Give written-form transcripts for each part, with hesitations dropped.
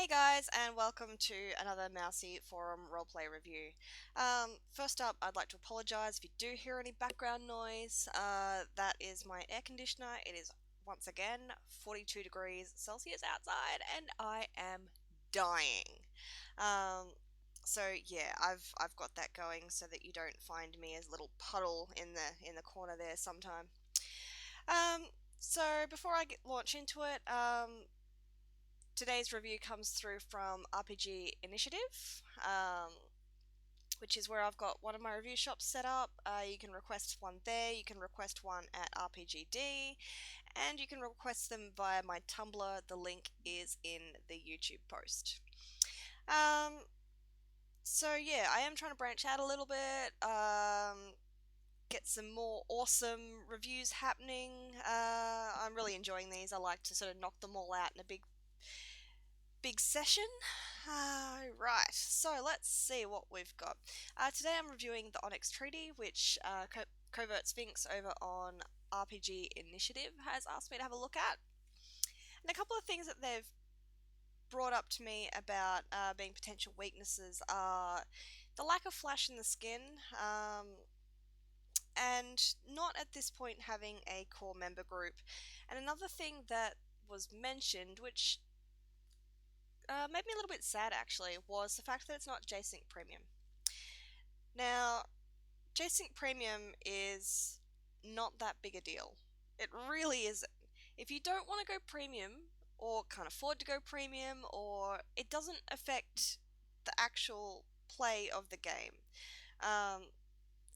Hey guys, and welcome to another Mousy Forum roleplay review. First up, I'd like to apologise if you do hear any background noise. That is my air conditioner. It is once again 42 degrees Celsius outside, and I am dying. Um, so yeah, I've got that going so that you don't find me as a little puddle in the corner there sometime. Um, so before I launch into it, today's review comes through from RPG Initiative, which is where I've got one of my review shops set up. You can request one there, you can request one at RPGD, and you can request them via my Tumblr. The link is in the YouTube post. Um, so yeah, I am trying to branch out a little bit, get some more awesome reviews happening. I'm really enjoying these. I like to sort of knock them all out in a big session. Right, so let's see what we've got. Today I'm reviewing the Onyx Treaty, which Covert Sphinx over on RPG Initiative has asked me to have a look at. And a couple of things that they've brought up to me about being potential weaknesses are the lack of flash in the skin, and not at this point having a core member group. And another thing that was mentioned, which made me a little bit sad actually, was the fact that it's not J-Sync Premium. Now, J-Sync Premium is not that big a deal. It really isn't. If you don't want to go premium, or can't afford to go premium, or it doesn't affect the actual play of the game.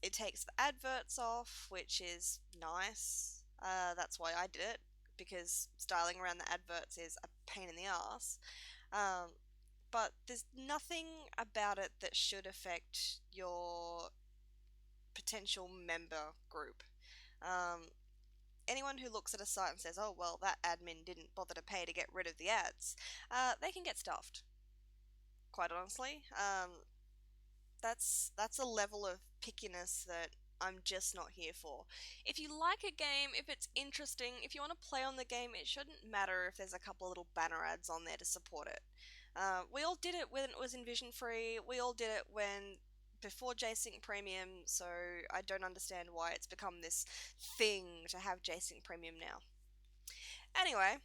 It takes the adverts off, which is nice. That's why I did it, because styling around the adverts is a pain in the ass. But there's nothing about it that should affect your potential member group. Anyone who looks at a site and says, oh, well, that admin didn't bother to pay to get rid of the ads, they can get stuffed, quite honestly. That's a level of pickiness that I'm just not here for. If you like a game, if it's interesting, if you want to play on the game, it shouldn't matter if there's a couple of little banner ads on there to support it. We all did it when it was in Vision Free. We all did it before J-Sync Premium, so I don't understand why it's become this thing to have J-Sync Premium now. Anyway,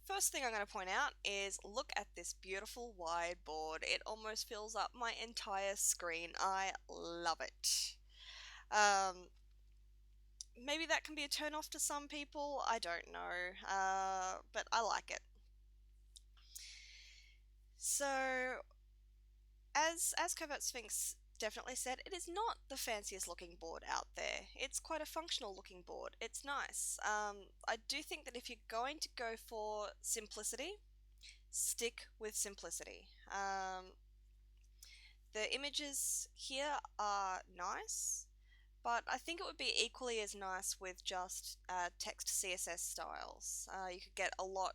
first thing I'm going to point out is look at this beautiful wide board. It almost fills up my entire screen. I love it. Maybe that can be a turn off to some people. I don't know, but I like it. So, as Covert Sphinx definitely said, it is not the fanciest looking board out there. It's quite a functional looking board. It's nice. I do think that if you're going to go for simplicity, stick with simplicity. The images here are nice, but I think it would be equally as nice with just text CSS styles. You could get a lot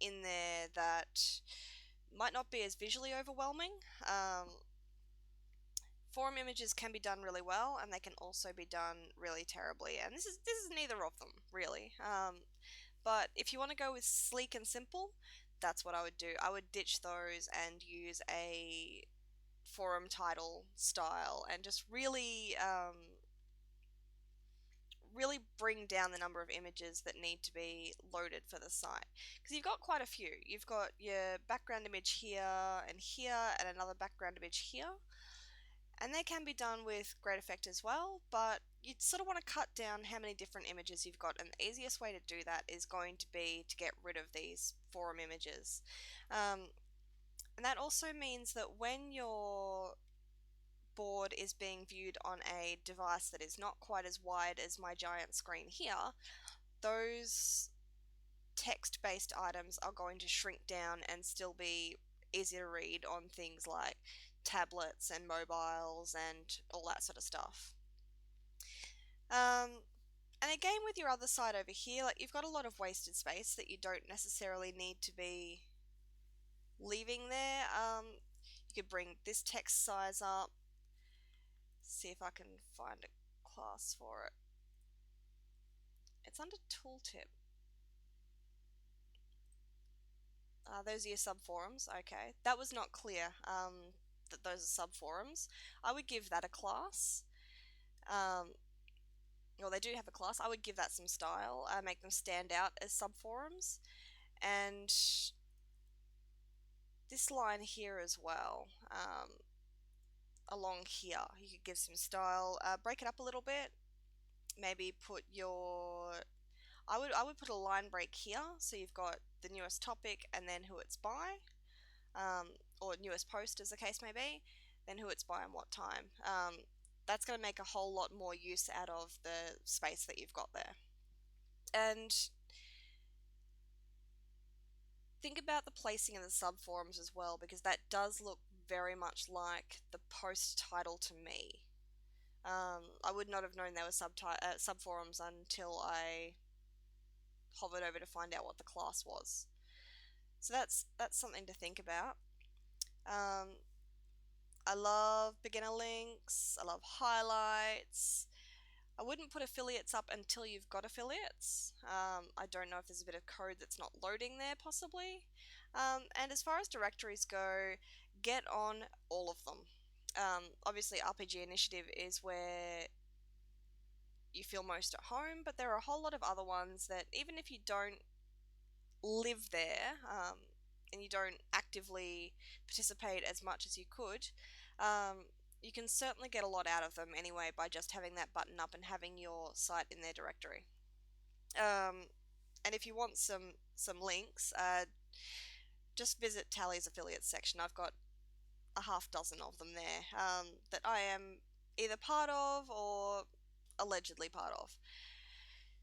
in there that might not be as visually overwhelming. Forum images can be done really well, and they can also be done really terribly, and this is neither of them really. But if you want to go with sleek and simple, that's what I would do. I would ditch those and use a forum title style, and just really bring down the number of images that need to be loaded for the site, because you've got quite a few. You've got your background image here and another background image here, and they can be done with great effect as well, but you sort of want to cut down how many different images you've got, and the easiest way to do that is going to be to get rid of these forum images. And that also means that when your board is being viewed on a device that is not quite as wide as my giant screen here, those text-based items are going to shrink down and still be easy to read on things like tablets and mobiles and all that sort of stuff. And again, with your other side over here, like, you've got a lot of wasted space that you don't necessarily need to be leaving there. You could bring this text size up. See if I can find a class for it. It's under tooltip. Those are your sub forums. Okay, that was not clear. That those are sub forums. I would give that a class. Um, well, they do have a class. I would give that some style. Make them stand out as sub forums, and this line here as well. Along here, you could give some style. Break it up a little bit. Maybe put your I would put a line break here, so you've got the newest topic and then who it's by, or newest post as the case may be, then who it's by and what time. That's going to make a whole lot more use out of the space that you've got there. And think about the placing of the subforums as well, because that does look very much like the post title to me. I would not have known there were subforums until I hovered over to find out what the class was. So that's something to think about. Um, I love beginner links. I love highlights. I wouldn't put affiliates up until you've got affiliates. I don't know if there's a bit of code that's not loading there, possibly. And as far as directories go, get on all of them. Obviously, RPG Initiative is where you feel most at home, but there are a whole lot of other ones that, even if you don't live there, and you don't actively participate as much as you could, you can certainly get a lot out of them anyway by just having that button up and having your site in their directory. Um, and if you want some links, just visit Tally's affiliates section. I've got a half dozen of them there, that I am either part of or allegedly part of.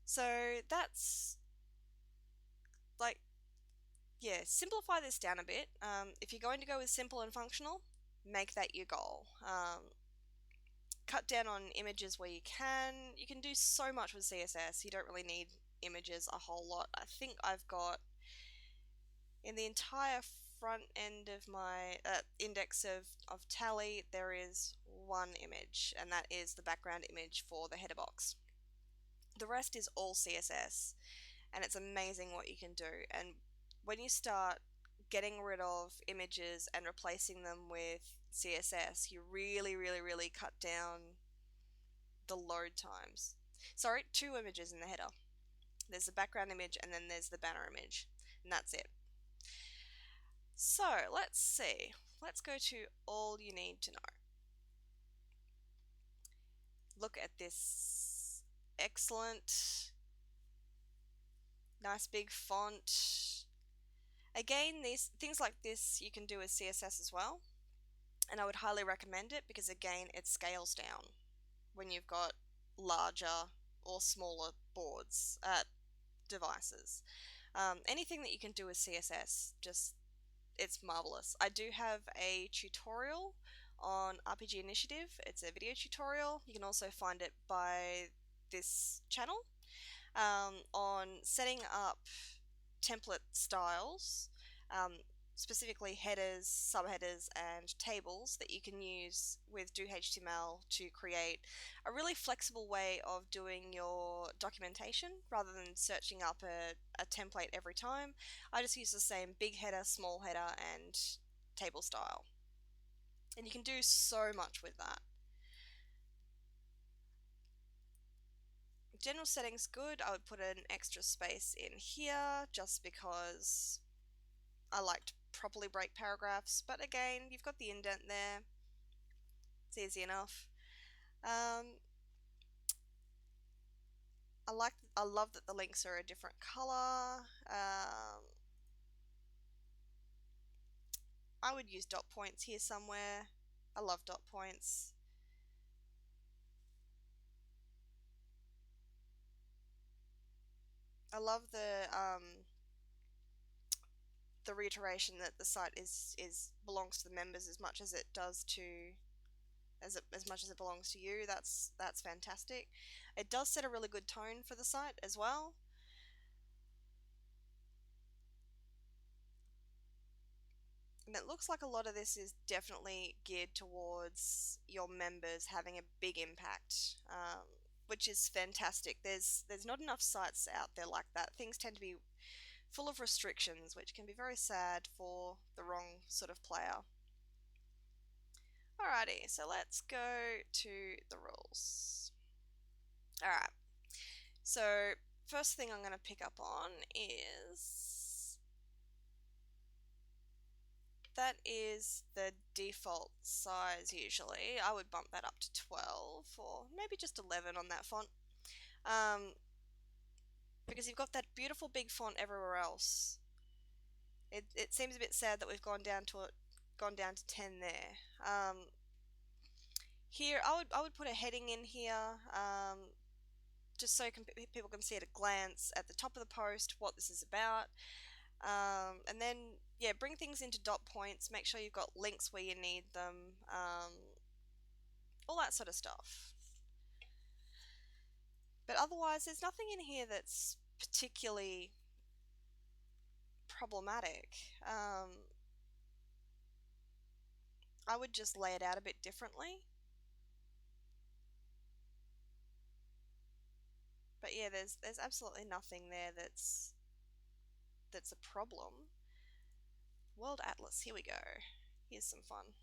So that's like, yeah, simplify this down a bit. If you're going to go with simple and functional, make that your goal. Cut down on images where you can. You can do so much with CSS. You don't really need images a whole lot. I think I've got, in the entire front end of my index of Tally, there is one image, and that is the background image for the header box. The rest is all CSS, and it's amazing what you can do. And when you start getting rid of images and replacing them with CSS, you really, really, really cut down the load times. Sorry, two images in the header. There's the background image and then there's the banner image, and that's it. So let's see. Let's go to all you need to know. Look at this excellent, nice big font. Again, these things like this you can do with CSS as well, and I would highly recommend it because, again, it scales down when you've got larger or smaller boards, devices. Anything that you can do with CSS, just, it's marvelous. I do have a tutorial on RPG Initiative. It's a video tutorial. You can also find it by this channel, on setting up template styles, specifically headers, subheaders, and tables that you can use with Do HTML to create a really flexible way of doing your documentation rather than searching up a template every time. I just use the same big header, small header, and table style. And you can do so much with that. General settings good. I would put an extra space in here just because I like to properly break paragraphs, but again, you've got the indent there. It's easy enough. I love that the links are a different color. I would use dot points here somewhere. I love dot points. I love the reiteration that the site is belongs to the members as much as it does to as much as it belongs to you. That's fantastic. It does set a really good tone for the site as well. And it looks like a lot of this is definitely geared towards your members having a big impact, which is fantastic. There's not enough sites out there like that. Things tend to be full of restrictions, which can be very sad for the wrong sort of player. Alrighty, so let's go to the rules. Alright, so first thing I'm going to pick up on is that is the default size usually. I would bump that up to 12 or maybe just 11 on that font. Because you've got that beautiful big font everywhere else. It seems a bit sad that we've gone down to 10 there. Here I would put a heading in here, just so people can see at a glance at the top of the post what this is about. And then yeah, bring things into dot points. Make sure you've got links where you need them. All that sort of stuff. But otherwise, there's nothing in here that's particularly problematic. I would just lay it out a bit differently. But yeah, there's absolutely nothing there that's a problem. World Atlas, here we go. Here's some fun.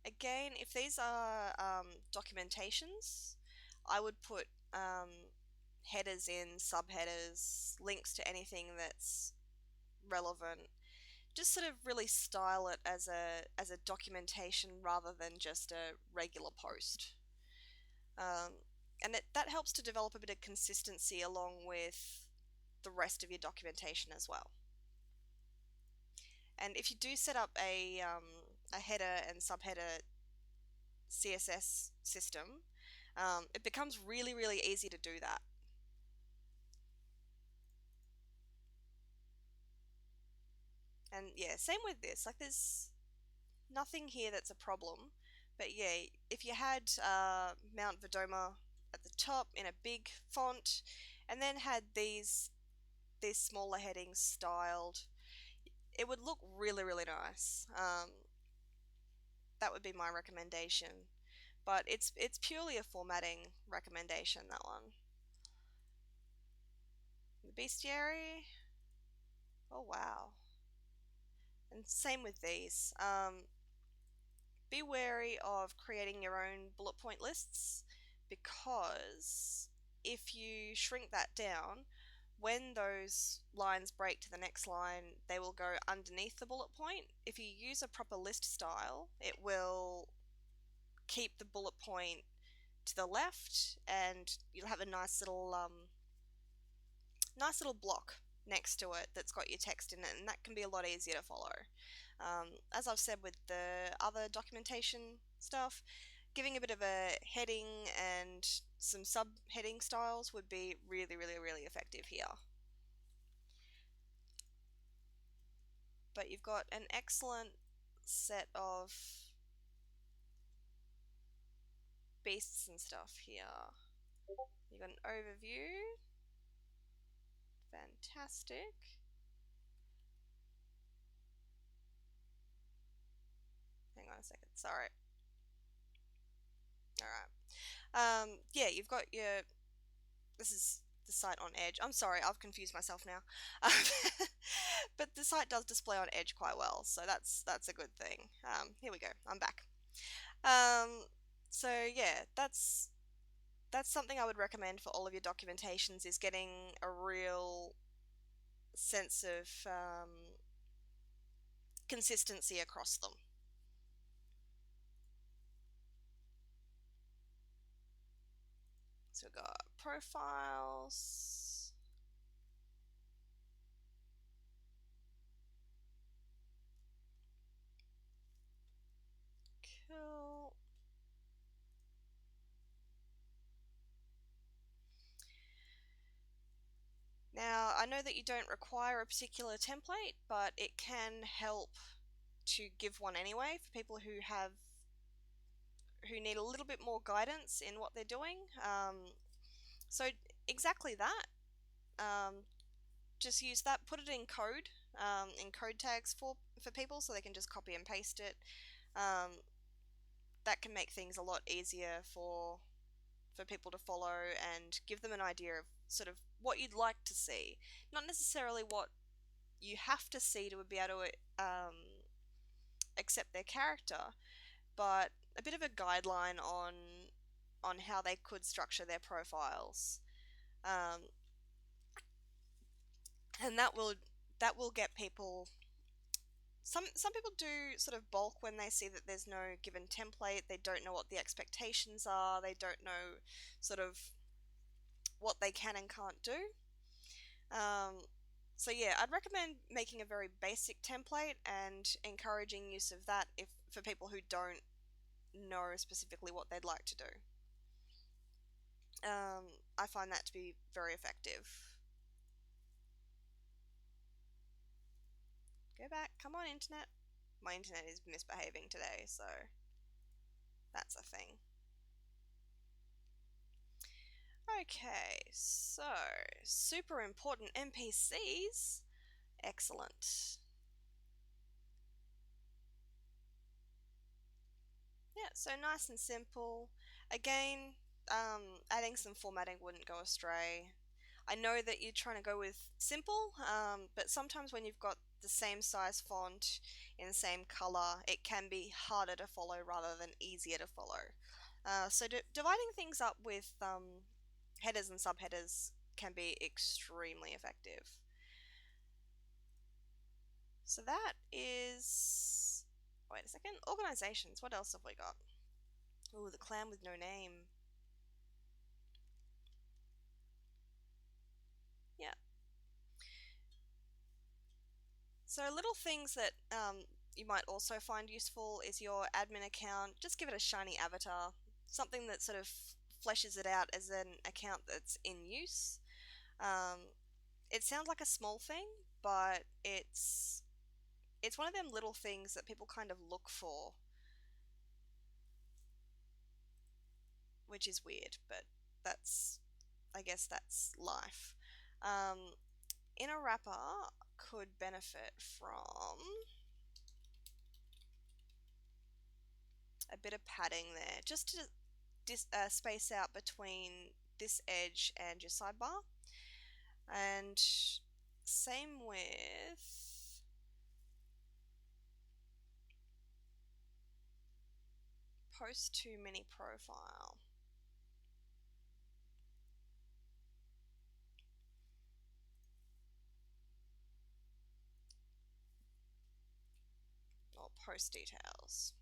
Again, if these are documentations, I would put headers in, subheaders, links to anything that's relevant. Just sort of really style it as a documentation rather than just a regular post. And that helps to develop a bit of consistency along with the rest of your documentation as well. And if you do set up a header and subheader CSS system, it becomes really, really easy to do that. And yeah, same with this. Like, there's nothing here that's a problem. But yeah, if you had Mount Vedoma at the top in a big font, and then had these smaller headings styled, it would look really, really nice. That would be my recommendation. But it's purely a formatting recommendation, that one. The bestiary. Oh wow. And same with these. Be wary of creating your own bullet point lists, because if you shrink that down, when those lines break to the next line, they will go underneath the bullet point. If you use a proper list style, it will keep the bullet point to the left, and you'll have a nice little block next to it that's got your text in it, and that can be a lot easier to follow. As I've said with the other documentation stuff, giving a bit of a heading and some subheading styles would be really, really, really effective here. But you've got an excellent set of beasts and stuff here. You've got an overview. Fantastic. Hang on a second, sorry. Alright. Yeah, you've got your... This is the site on Edge. I'm sorry, I've confused myself now. But the site does display on Edge quite well, so that's a good thing. Here we go, I'm back. So yeah, that's something I would recommend for all of your documentations, is getting a real sense of consistency across them. So we've got profiles. Cool. Now, I know that you don't require a particular template, but it can help to give one anyway for people who need a little bit more guidance in what they're doing. So exactly that. Just use that, put it in code tags for people, so they can just copy and paste it. That can make things a lot easier for people to follow and give them an idea of sort of what you'd like to see, not necessarily what you have to see to be able to accept their character, but a bit of a guideline on how they could structure their profiles, um, and that will get people. Some people do sort of balk when they see that there's no given template. They don't know what the expectations are. They don't know sort of what they can and can't do. Um, so yeah, I'd recommend making a very basic template and encouraging use of that if for people who don't know specifically what they'd like to do. I find that to be very effective. Go back. Come on, internet. My internet is misbehaving today, so that's a thing. Okay, so super important NPCs. Excellent. Yeah, so nice and simple. Again, adding some formatting wouldn't go astray. I know that you're trying to go with simple, but sometimes when you've got the same size font in the same color, it can be harder to follow rather than easier to follow. So dividing things up with headers and subheaders can be extremely effective. So that is. Wait a second. Organizations. What else have we got? Oh, the clan with no name. Yeah. So little things that you might also find useful is your admin account. Just give it a shiny avatar, something that sort of fleshes it out as an account that's in use. Um, it sounds like a small thing, but it's one of them little things that people kind of look for, which is weird, but that's I guess that's life. Um, Inner wrapper could benefit from a bit of padding there, just to space out between this edge and your sidebar. And same with post to mini profile. Or post details.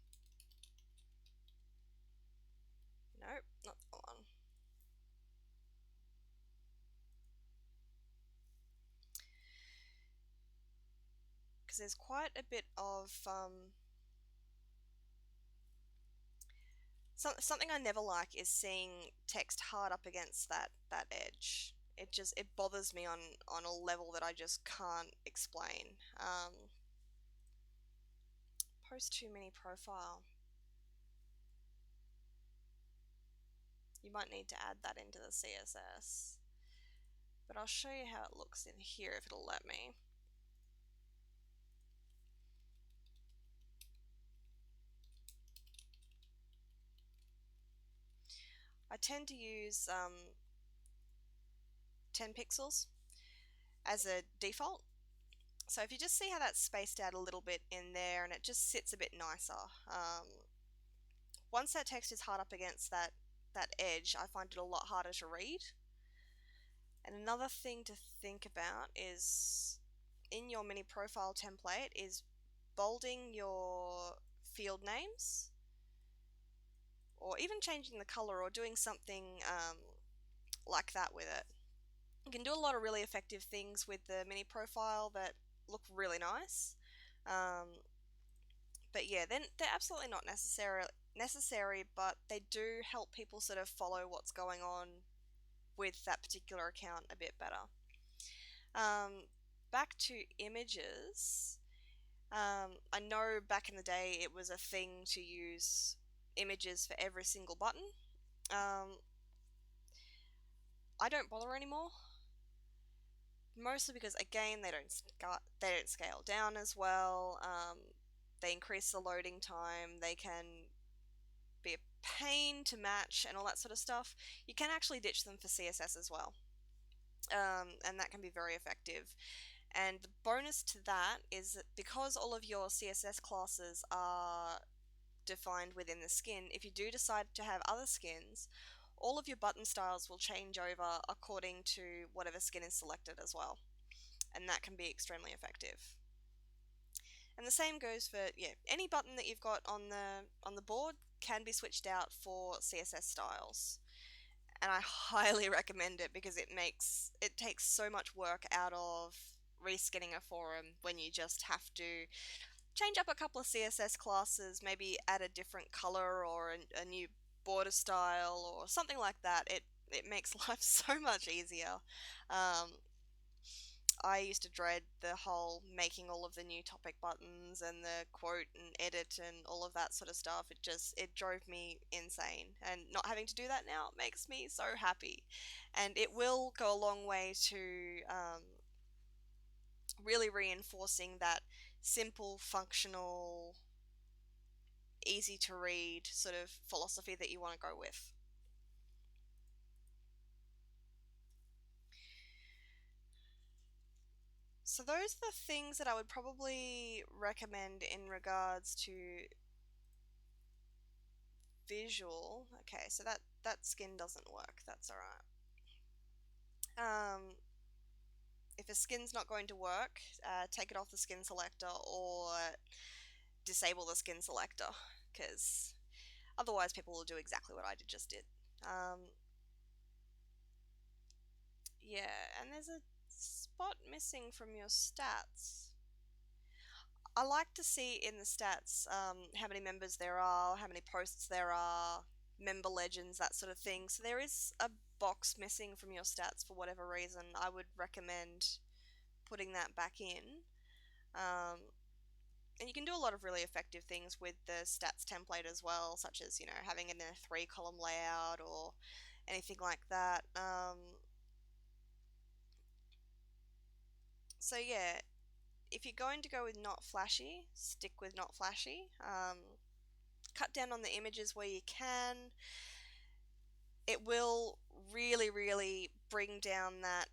Nope, not the one. Because there's quite a bit of something I never like is seeing text hard up against that edge. It bothers me on a level that I just can't explain. Post too many profile. You might need to add that into the CSS. But I'll show you how it looks in here if it'll let me. I tend to use 10 pixels as a default. So if you just see how that's spaced out a little bit in there and it just sits a bit nicer. Once that text is hard up against that edge, I find it a lot harder to read. And another thing to think about is in your mini profile template is bolding your field names, or even changing the color or doing something like that with it. You can do a lot of really effective things with the mini profile that look really nice. But yeah, then they're absolutely not necessary, but they do help people sort of follow what's going on with that particular account a bit better. Back to images. I know back in the day it was a thing to use images for every single button. I don't bother anymore. Mostly because again they don't scale down as well. They increase the loading time. They can be a pain to match and all that sort of stuff. You can actually ditch them for CSS as well. and that can be very effective. And the bonus to that is that because all of your CSS classes are defined within the skin, if you do decide to have other skins, all of your button styles will change over according to whatever skin is selected as well, and that can be extremely effective. And the same goes for, yeah, any button that you've got on the board can be switched out for CSS styles. And I highly recommend it because it takes so much work out of reskinning a forum when you just have to change up a couple of CSS classes, maybe add a different color or a new border style or something like that. It makes life so much easier. Um, I used to dread the whole making all of the new topic buttons and the quote and edit and all of that sort of stuff. It drove me insane. And not having to do that now makes me so happy. And it will go a long way to really reinforcing that simple, functional, easy to read sort of philosophy that you want to go with. So those are the things that I would probably recommend in regards to visual. Okay, so that skin doesn't work. That's all right. If a skin's not going to work, take it off the skin selector or disable the skin selector, because otherwise people will do exactly what I just did. Yeah, and there's a spot missing from your stats. I like to see in the stats how many members there are, how many posts there are, member legends, that sort of thing. So there is a box missing from your stats for whatever reason. I would recommend putting that back in. Um, and you can do a lot of really effective things with the stats template as well, such as, having it in a 3-column layout or anything like that. So yeah, if you're going to go with not flashy, stick with not flashy. Cut down on the images where you can. It will really, really bring down that.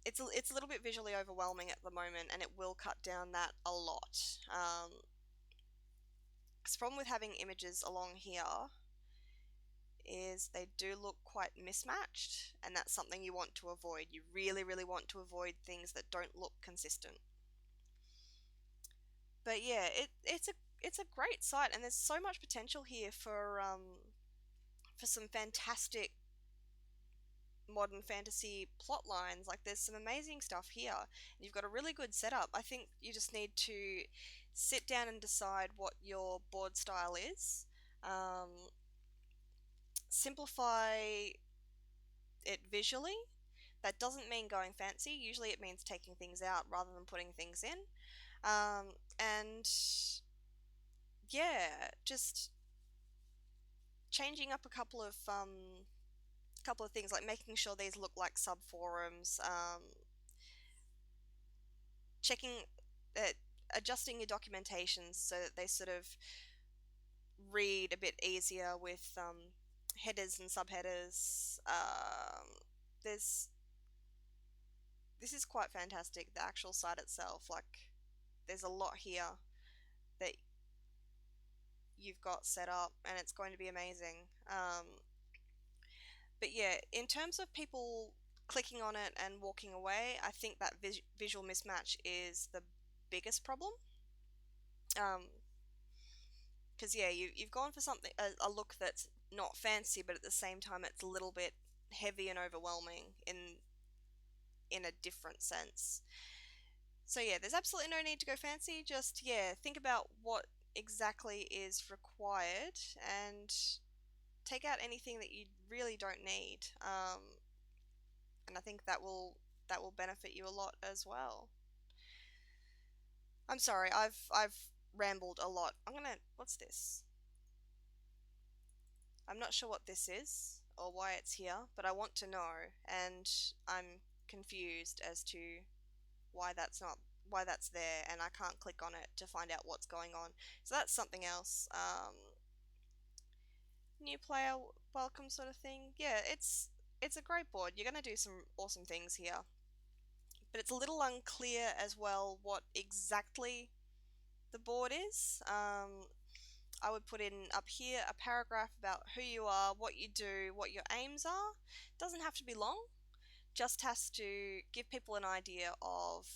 It's a little bit visually overwhelming at the moment, and it will cut down that a lot. Because the problem with having images along here is they do look quite mismatched, and that's something you want to avoid. You really, really want to avoid things that don't look consistent. But yeah, it's a great site, and there's so much potential here for some fantastic modern fantasy plot lines. Like, there's some amazing stuff here. You've got a really good setup. I think you just need to sit down and decide what your board style is. Simplify it visually. That doesn't mean going fancy. Usually it means taking things out rather than putting things in. And yeah, just changing up a couple of things, like making sure these look like sub forums, checking, uh, adjusting your documentations so that they sort of read a bit easier with headers and subheaders. There's This is quite fantastic. The actual site itself, like, there's a lot here that you've got set up, and it's going to be amazing. But yeah, in terms of people clicking on it and walking away, I think that visual mismatch is the biggest problem. Because yeah, you've gone for something, a look that's not fancy, but at the same time it's a little bit heavy and overwhelming in a different sense. So yeah, there's absolutely no need to go fancy. Just, yeah, think about what exactly is required and take out anything that you really don't need. And I think that will benefit you a lot as well. I'm sorry, I've rambled a lot. What's this? I'm not sure what this is or why it's here, but I want to know, and I'm confused as to why that's there, and I can't click on it to find out what's going on. So that's something else. New player welcome sort of thing. Yeah, it's a great board. You're going to do some awesome things here. But it's a little unclear as well what exactly the board is. I would put in up here a paragraph about who you are, what you do, what your aims are. Doesn't have to be long, just has to give people an idea of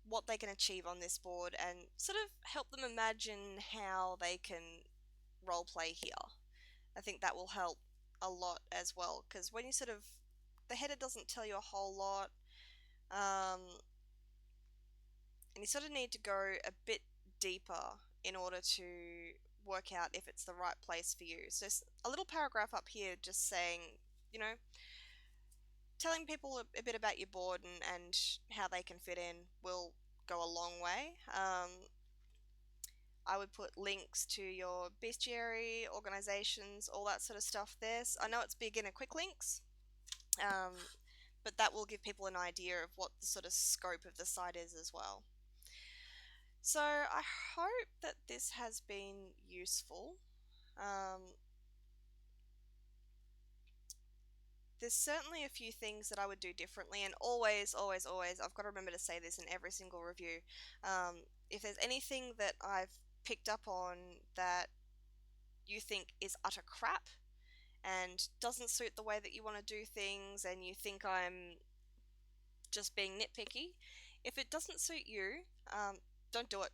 what they can achieve on this board and sort of help them imagine how they can roleplay here. I think that will help a lot as well, because when you sort of, the header doesn't tell you a whole lot, um, and you sort of need to go a bit deeper in order to work out if it's the right place for you. So a little paragraph up here just saying, you know, telling people a bit about your board and how they can fit in will go a long way. I would put links to your bestiary, organizations, all that sort of stuff there. So I know it's big in a quick links, um, but that will give people an idea of what the sort of scope of the site is as well. So I hope that this has been useful. There's certainly a few things that I would do differently, and always, always, always, I've got to remember to say this in every single review. If there's anything that I've picked up on that you think is utter crap and doesn't suit the way that you want to do things, and you think I'm just being nitpicky, if it doesn't suit you, don't do it.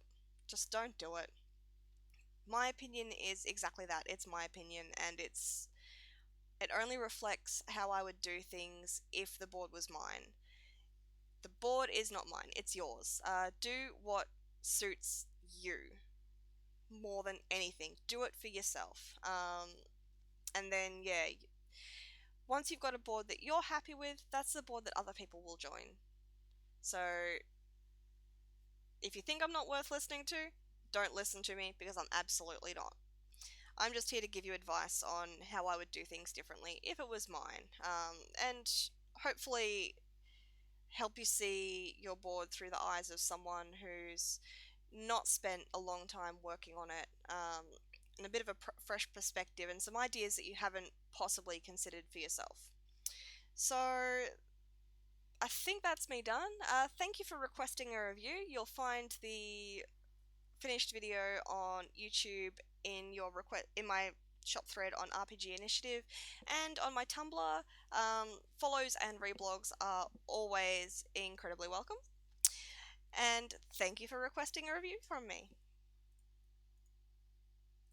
Just don't do it. My opinion is exactly that. It's my opinion, and it only reflects how I would do things if the board was mine. The board is not mine, it's yours. Do what suits you more than anything. Do it for yourself. And then, yeah, once you've got a board that you're happy with, that's the board that other people will join. So, if you think I'm not worth listening to, don't listen to me, because I'm absolutely not. I'm just here to give you advice on how I would do things differently if it was mine, and hopefully help you see your board through the eyes of someone who's not spent a long time working on it, and a bit of a fresh perspective and some ideas that you haven't possibly considered for yourself. So I think that's me done. Thank you for requesting a review. You'll find the finished video on YouTube in your in my shop thread on RPG Initiative, and on my Tumblr. Follows and reblogs are always incredibly welcome. And thank you for requesting a review from me.